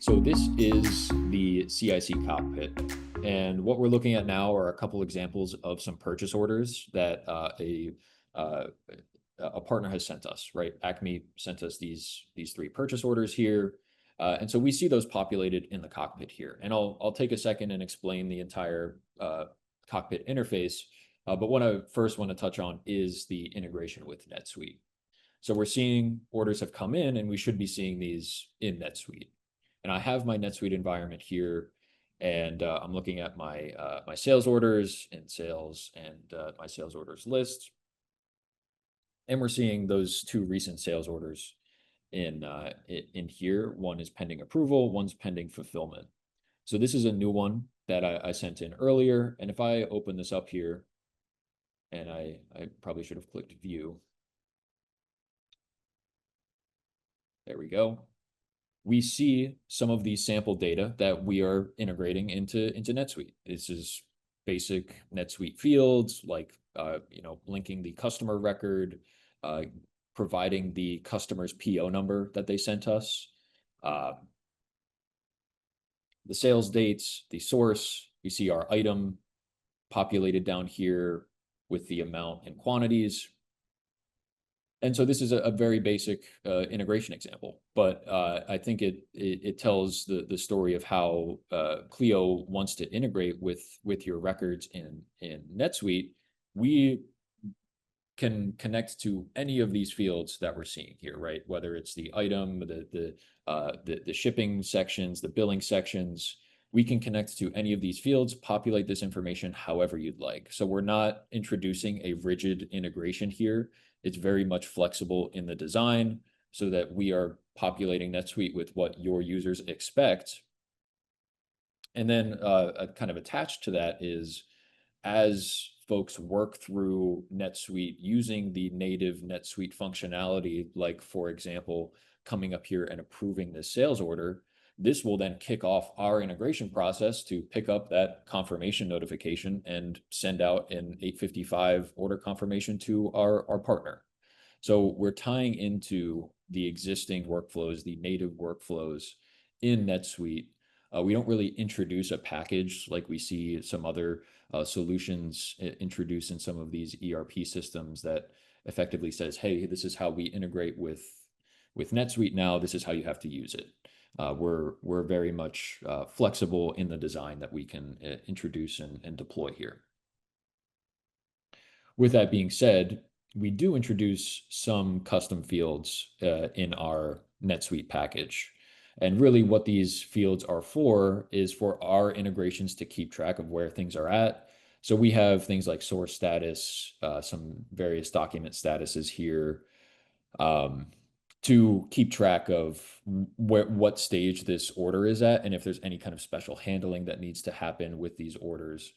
So this is the CIC cockpit. And what we're looking at now are a couple examples of some purchase orders that uh, a partner has sent us, right? Acme sent us these three purchase orders here. And so we see those populated in the cockpit here. And I'll take a second and explain the entire cockpit interface. But what I first want to touch on is the integration with NetSuite. So we're seeing orders have come in, and we should be seeing these in NetSuite. And I have my NetSuite environment here, and I'm looking at my my sales orders and sales and my sales orders list. And we're seeing those two recent sales orders in here. One is pending approval, one's pending fulfillment. So this is a new one that I sent in earlier. And if I open this up here, and I probably should have clicked view. There we go. We see some of these sample data that we are integrating into NetSuite. This is basic NetSuite fields like linking the customer record, providing the customer's PO number that they sent us, the sales dates, the source. We see our item populated down here with the amount and quantities. And so this is a very basic integration example, but I think it tells the story of how Cleo wants to integrate with your records in NetSuite. We can connect to any of these fields that we're seeing here, right? Whether it's the item, the shipping sections, the billing sections, we can connect to any of these fields, populate this information however you'd like. So we're not introducing a rigid integration here. It's very much flexible in the design so that we are populating NetSuite with what your users expect. And then kind of attached to that is, as folks work through NetSuite using the native NetSuite functionality, like, for example, coming up here and approving this sales order, this will then kick off our integration process to pick up that confirmation notification and send out an 855 order confirmation to our partner. So we're tying into the existing workflows, the native workflows in NetSuite. We don't really introduce a package like we see some other solutions introduce in some of these ERP systems that effectively says, hey, this is how we integrate with NetSuite now, this is how you have to use it. We're very much flexible in the design that we can introduce and deploy here. With that being said, we do introduce some custom fields in our NetSuite package. And really what these fields are for is for our integrations to keep track of where things are at. So we have things like source status, some various document statuses here, to keep track of what stage this order is at, and if there's any kind of special handling that needs to happen with these orders.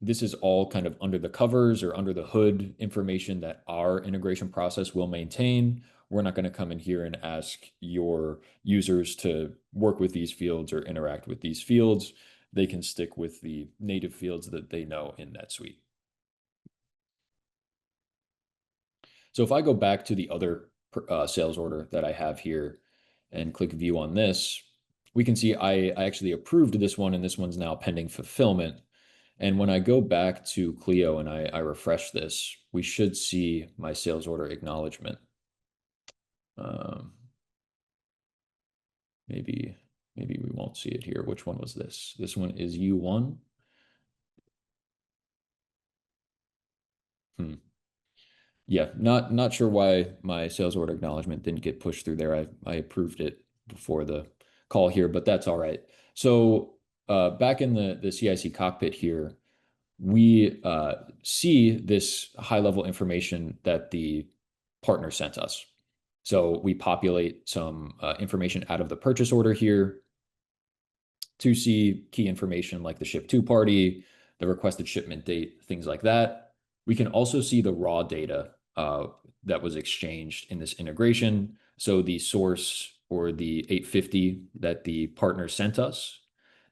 This is all kind of under the covers or under the hood information that our integration process will maintain. We're not going to come in here and ask your users to work with these fields or interact with these fields. They can stick with the native fields that they know in NetSuite. So if I go back to the other sales order that I have here and click view on this, we can see I actually approved this one, and this one's now pending fulfillment. And when I go back to Cleo and I refresh this, we should see my sales order acknowledgement. Maybe we won't see it here. Which one was this? This one is U1. Yeah, not sure why my sales order acknowledgement didn't get pushed through there. I approved it before the call here, but that's all right. So back in the CIC cockpit here, we see this high-level information that the partner sent us. So we populate some information out of the purchase order here to see key information like the ship to party, the requested shipment date, things like that. We can also see the raw data that was exchanged in this integration. So the source or the 850 that the partner sent us,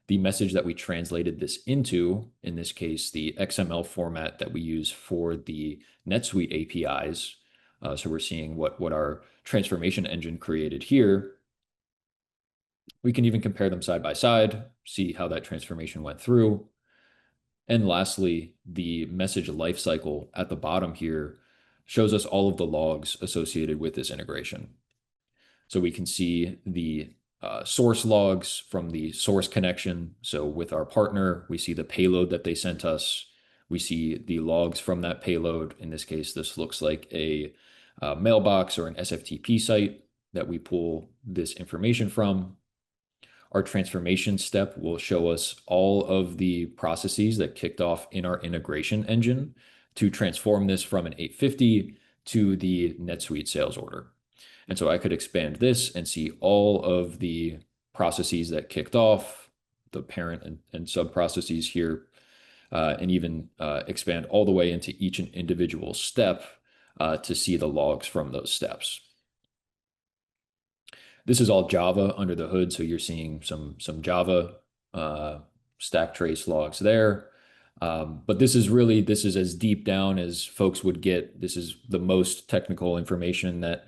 the message that we translated this into, in this case, the XML format that we use for the NetSuite APIs. So we're seeing what our transformation engine created here. We can even compare them side by side, see how that transformation went through. And lastly, the message lifecycle at the bottom here shows us all of the logs associated with this integration. So we can see the source logs from the source connection. So with our partner, we see the payload that they sent us. We see the logs from that payload. In this case, this looks like a mailbox or an SFTP site that we pull this information from. Our transformation step will show us all of the processes that kicked off in our integration engine to transform this from an 850 to the NetSuite sales order. And so I could expand this and see all of the processes that kicked off, the parent and sub processes here, and even expand all the way into each individual step to see the logs from those steps. This is all Java under the hood, so you're seeing some Java stack trace logs there. But this is as deep down as folks would get. This is the most technical information that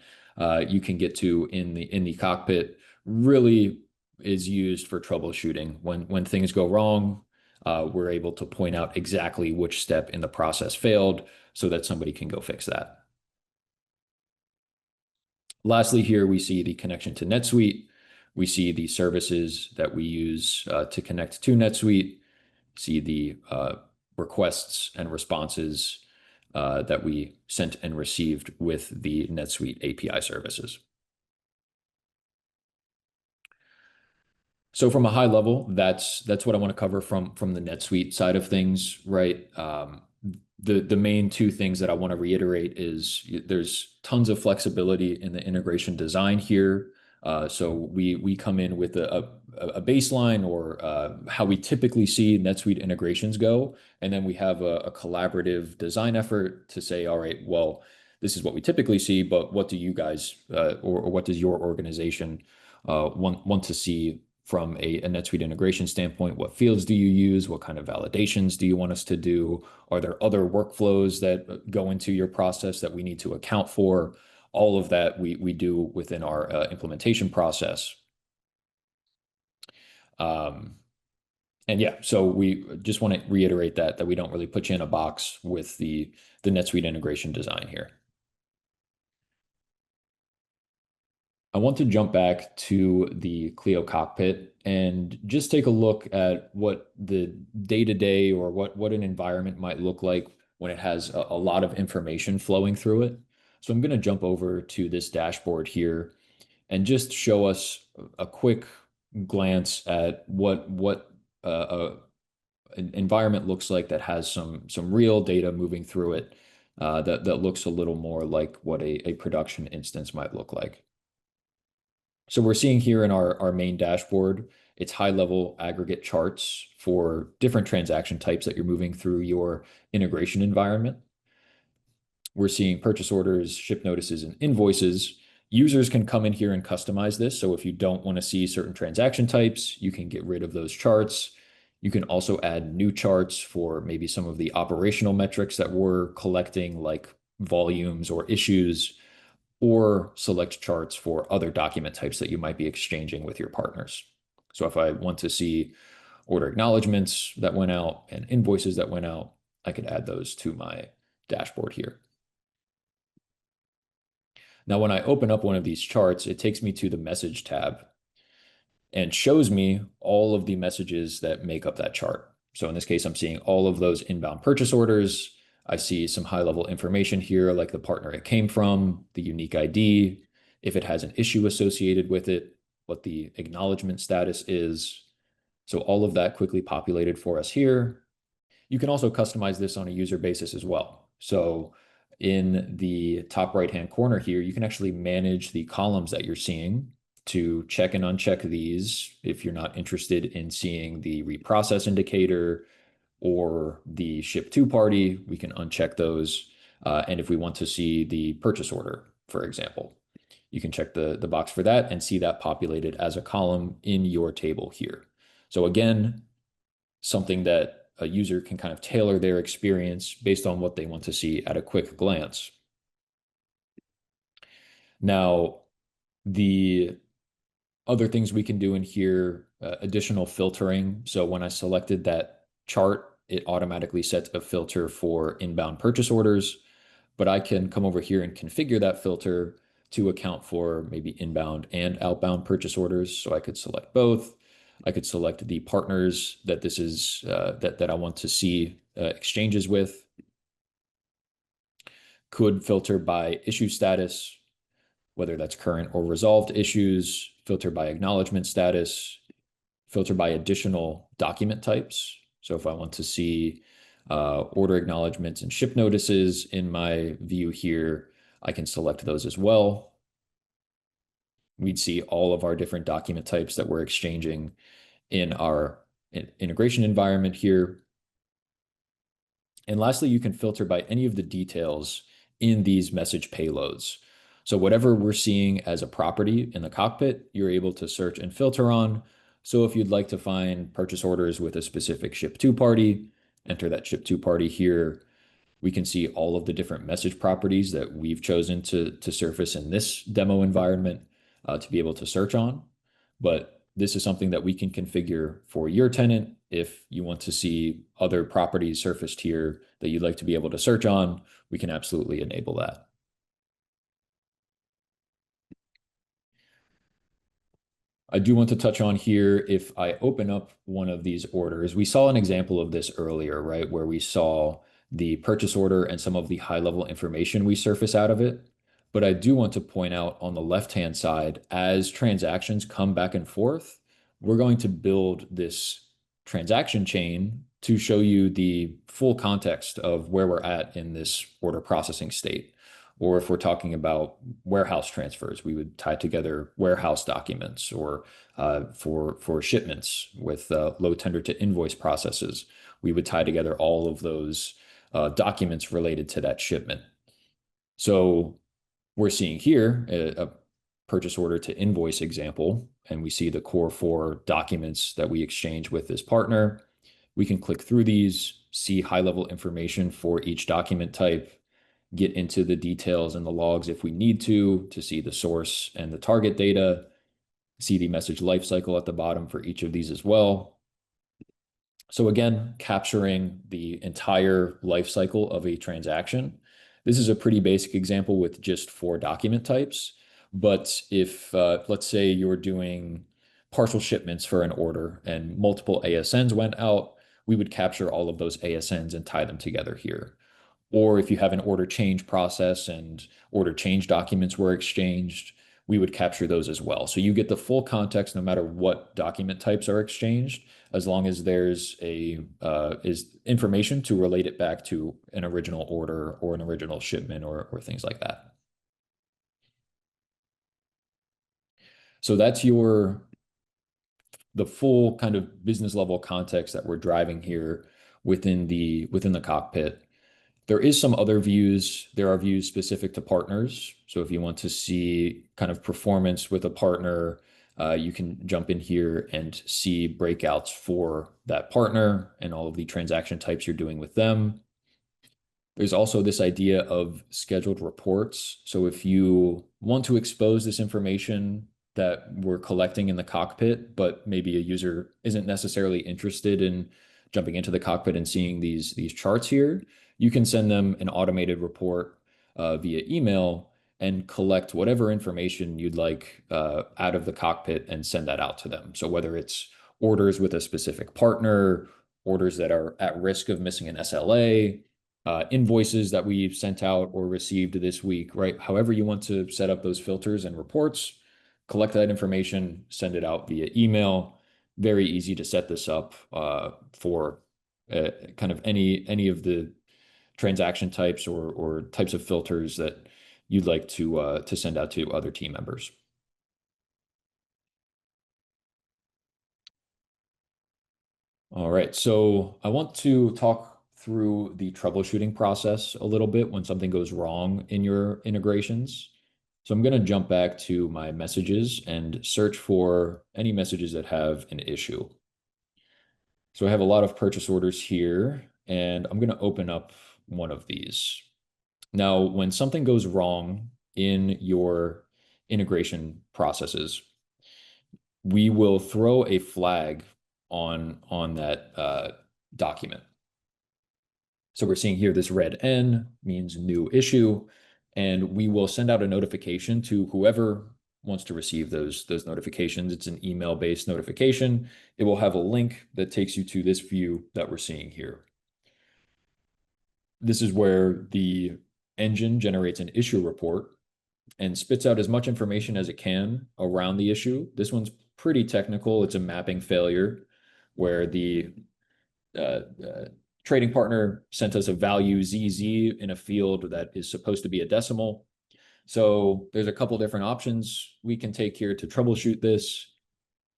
you can get to in the cockpit. Really is used for troubleshooting. When things go wrong, we're able to point out exactly which step in the process failed so that somebody can go fix that. Lastly, here we see the connection to NetSuite. We see the services that we use to connect to NetSuite, see the requests and responses that we sent and received with the NetSuite API services. So from a high level, that's what I want to cover from the NetSuite side of things, right? The main two things that I want to reiterate is there's tons of flexibility in the integration design here. So we come in with a baseline or how we typically see NetSuite integrations go, and then we have a collaborative design effort to say, all right, well, this is what we typically see, but what do you guys or what does your organization want to see from a NetSuite integration standpoint? What fields do you use? What kind of validations do you want us to do? Are there other workflows that go into your process that we need to account for? All of that we do within our implementation process. And yeah, so we just want to reiterate that we don't really put you in a box with the NetSuite integration design here. I want to jump back to the Cleo cockpit and just take a look at what the day-to-day or what an environment might look like when it has a lot of information flowing through it. So I'm going to jump over to this dashboard here and just show us a quick glance at what an environment looks like that has some real data moving through it that looks a little more like what a production instance might look like. So we're seeing here in our main dashboard, it's high-level aggregate charts for different transaction types that you're moving through your integration environment. We're seeing purchase orders, ship notices, and invoices. Users can come in here and customize this. So if you don't want to see certain transaction types, you can get rid of those charts. You can also add new charts for maybe some of the operational metrics that we're collecting, like volumes or issues, or select charts for other document types that you might be exchanging with your partners. So if I want to see order acknowledgements that went out and invoices that went out, I could add those to my dashboard here. Now, when I open up one of these charts, it takes me to the message tab and shows me all of the messages that make up that chart. So in this case, I'm seeing all of those inbound purchase orders. I see some high-level information here, like the partner it came from, the unique ID, if it has an issue associated with it, what the acknowledgement status is. So all of that quickly populated for us here. You can also customize this on a user basis as well. So in the top right-hand corner here, you can actually manage the columns that you're seeing to check and uncheck these. If you're not interested in seeing the reprocess indicator or the ship to party, we can uncheck those. And if we want to see the purchase order, for example, you can check the box for that and see that populated as a column in your table here. So again, something that a user can kind of tailor their experience based on what they want to see at a quick glance. Now, the Other things we can do in here, additional filtering. So when I selected that chart, it automatically sets a filter for inbound purchase orders, but I can come over here and configure that filter to account for maybe inbound and outbound purchase orders. So I could select both. I could select the partners that this is that I want to see exchanges with. Could filter by issue status, whether that's current or resolved issues, filter by acknowledgement status, filter by additional document types. So if I want to see order acknowledgements and ship notices in my view here, I can select those as well. We'd see all of our different document types that we're exchanging in our integration environment here. And lastly, you can filter by any of the details in these message payloads. So whatever we're seeing as a property in the cockpit, you're able to search and filter on. So if you'd like to find purchase orders with a specific ship to party, enter that ship to party here. We can see all of the different message properties that we've chosen to surface in this demo environment to be able to search on. But this is something that we can configure for your tenant. If you want to see other properties surfaced here that you'd like to be able to search on, we can absolutely enable that. I do want to touch on here, if I open up one of these orders, we saw an example of this earlier, right? Where we saw the purchase order and some of the high level information we surface out of it. But I do want to point out on the left-hand side, as transactions come back and forth, we're going to build this transaction chain to show you the full context of where we're at in this order processing state. Or if we're talking about warehouse transfers, we would tie together warehouse documents, or for shipments with low tender to invoice processes, we would tie together all of those documents related to that shipment. So we're seeing here a purchase order to invoice example, and we see the core 4 documents that we exchange with this partner. We can click through these, see high level information for each document type, get into the details and the logs if we need to see the source and the target data, see the message lifecycle at the bottom for each of these as well. So again, capturing the entire lifecycle of a transaction. This is a pretty basic example with just 4 document types. But if, let's say you're doing partial shipments for an order and multiple ASNs went out, we would capture all of those ASNs and tie them together here. Or if you have an order change process and order change documents were exchanged, we would capture those as well. So you get the full context no matter what document types are exchanged, as long as there's is information to relate it back to an original order or an original shipment or things like that. So that's the full kind of business level context that we're driving here within the cockpit. There is some other views. There are views specific to partners. So if you want to see kind of performance with a partner, you can jump in here and see breakouts for that partner and all of the transaction types you're doing with them. There's also this idea of scheduled reports. So if you want to expose this information that we're collecting in the cockpit, but maybe a user isn't necessarily interested in jumping into the cockpit and seeing these charts here, you can send them an automated report via email and collect whatever information you'd like out of the cockpit and send that out to them. So whether it's orders with a specific partner, orders that are at risk of missing an SLA, invoices that we've sent out or received this week, right? However you want to set up those filters and reports, collect that information, send it out via email. Very easy to set this up for kind of any of the transaction types or types of filters that you'd like to send out to other team members. All right, so I want to talk through the troubleshooting process a little bit when something goes wrong in your integrations. So I'm going to jump back to my messages and search for any messages that have an issue. So I have a lot of purchase orders here, and I'm going to open up one of these. Now, when something goes wrong in your integration processes, we will throw a flag on that document. So we're seeing here this red N means new issue, and we will send out a notification to whoever wants to receive those notifications. It's an email-based notification. It will have a link that takes you to this view that we're seeing here. This is where the engine generates an issue report and spits out as much information as it can around the issue. This one's pretty technical. It's a mapping failure where the trading partner sent us a value ZZ in a field that is supposed to be a decimal. So there's a couple different options we can take here to troubleshoot this.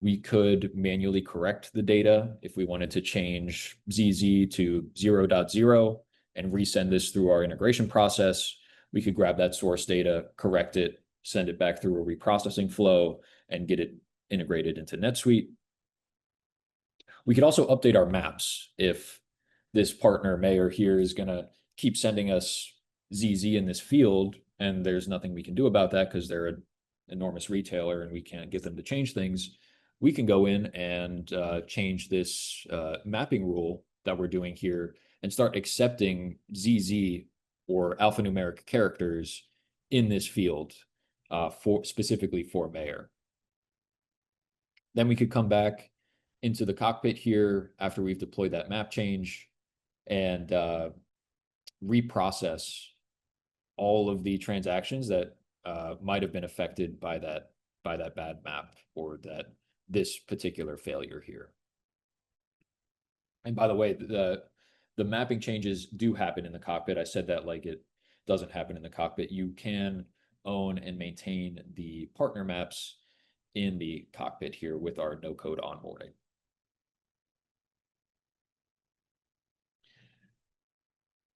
We could manually correct the data if we wanted to change ZZ to 0.0 and resend this through our integration process. We could grab that source data, correct it, send it back through a reprocessing flow, and get it integrated into NetSuite. We could also update our maps if this partner Mayor here is going to keep sending us ZZ in this field, and there's nothing we can do about that because they're an enormous retailer and we can't get them to change things. We can go in and change this mapping rule that we're doing here and start accepting ZZ or alphanumeric characters in this field specifically for Mayor. Then we could come back into the cockpit here after we've deployed that map change and reprocess all of the transactions that might have been affected by that bad map or this particular failure here. And by the way, the mapping changes do happen in the cockpit. I said that like it doesn't happen in the cockpit. You can own and maintain the partner maps in the cockpit here with our no-code onboarding.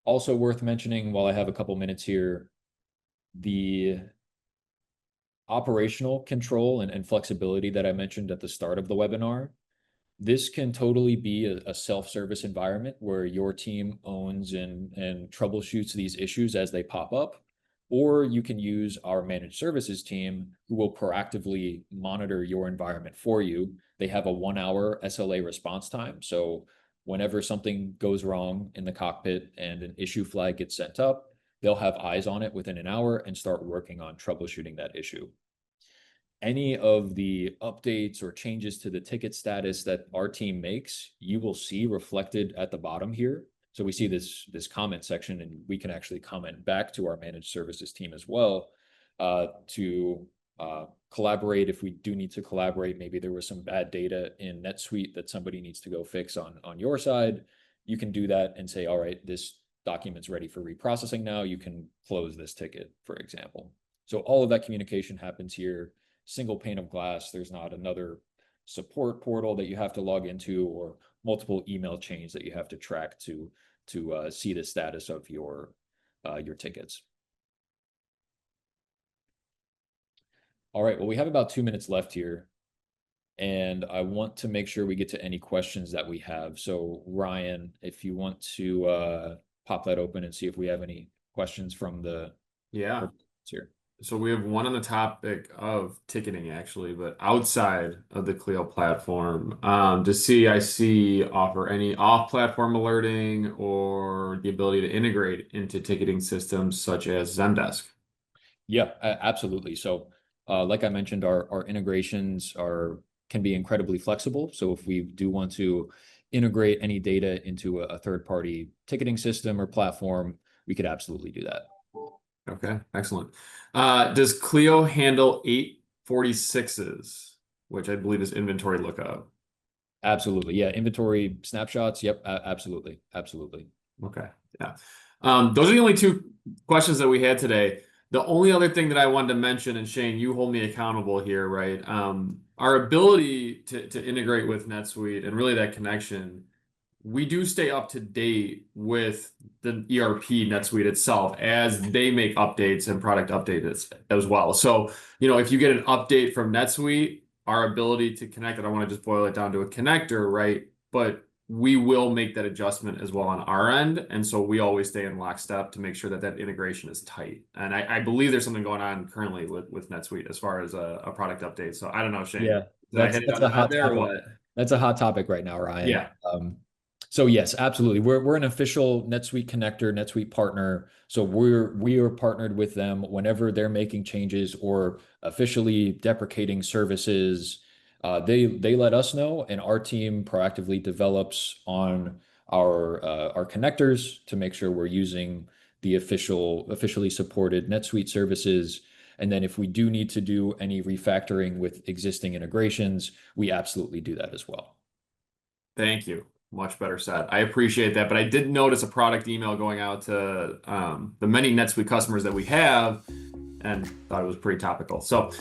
Also worth mentioning, while I have a couple minutes here, the operational control and flexibility that I mentioned at the start of the webinar. This can totally be a self-service environment where your team owns and troubleshoots these issues as they pop up, or you can use our managed services team who will proactively monitor your environment for you. They have a 1-hour SLA response time. So whenever something goes wrong in the cockpit and an issue flag gets sent up, they'll have eyes on it within an hour and start working on troubleshooting that issue. Any of the updates or changes to the ticket status that our team makes, you will see reflected at the bottom here. So we see this comment section, and we can actually comment back to our managed services team as well to collaborate if we do need to collaborate. Maybe there was some bad data in NetSuite that somebody needs to go fix on your side. You can do that and say, all right, this document's ready for reprocessing now. You can close this ticket, for example. So all of that communication happens here. Single pane of glass. There's not another support portal that you have to log into or multiple email chains that you have to track to see the status of your tickets. All right, well, we have about 2 minutes left here, and I want to make sure we get to any questions that we have. So Ryan, if you want to pop that open and see if we have any questions from the here. So we have one on the topic of ticketing, actually, but outside of the Cleo platform. Does CIC offer any off-platform alerting or the ability to integrate into ticketing systems such as Zendesk? Yeah, absolutely. So like I mentioned, our integrations can be incredibly flexible. So if we do want to integrate any data into a third-party ticketing system or platform, we could absolutely do that. Okay, excellent. Does Cleo handle 846s, which I believe is inventory lookup? Absolutely. Yeah. Inventory snapshots. Yep. Absolutely. Absolutely. Okay. Yeah. Those are the only two questions that we had today. The only other thing that I wanted to mention, and Shane, you hold me accountable here, right? Our ability to integrate with NetSuite and really that connection, we do stay up to date with the ERP NetSuite itself as they make updates and product updates as well. So, if you get an update from NetSuite, our ability to connect, I don't want to just boil it down to a connector, right? But we will make that adjustment as well on our end. And so we always stay in lockstep to make sure that integration is tight. And I believe there's something going on currently with NetSuite as far as a product update. So I don't know, Shane. Yeah. Did I hit it on the head there or what? That's a hot topic right now, Ryan. Yeah. So yes, absolutely. We're an official NetSuite connector, NetSuite partner. So we are partnered with them whenever they're making changes or officially deprecating services. They let us know, and our team proactively develops on our connectors to make sure we're using the officially supported NetSuite services. And then if we do need to do any refactoring with existing integrations, we absolutely do that as well. Thank you. Much better said. I appreciate that. But I did notice a product email going out to the many NetSuite customers that we have and thought it was pretty topical. So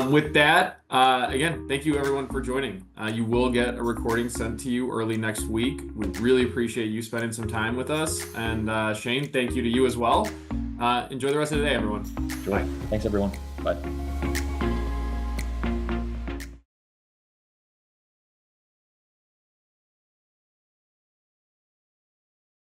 with that, again, thank you everyone for joining. You will get a recording sent to you early next week. We really appreciate you spending some time with us. And Shane, thank you to you as well. Enjoy the rest of the day, everyone. Bye. Thanks, everyone. Bye.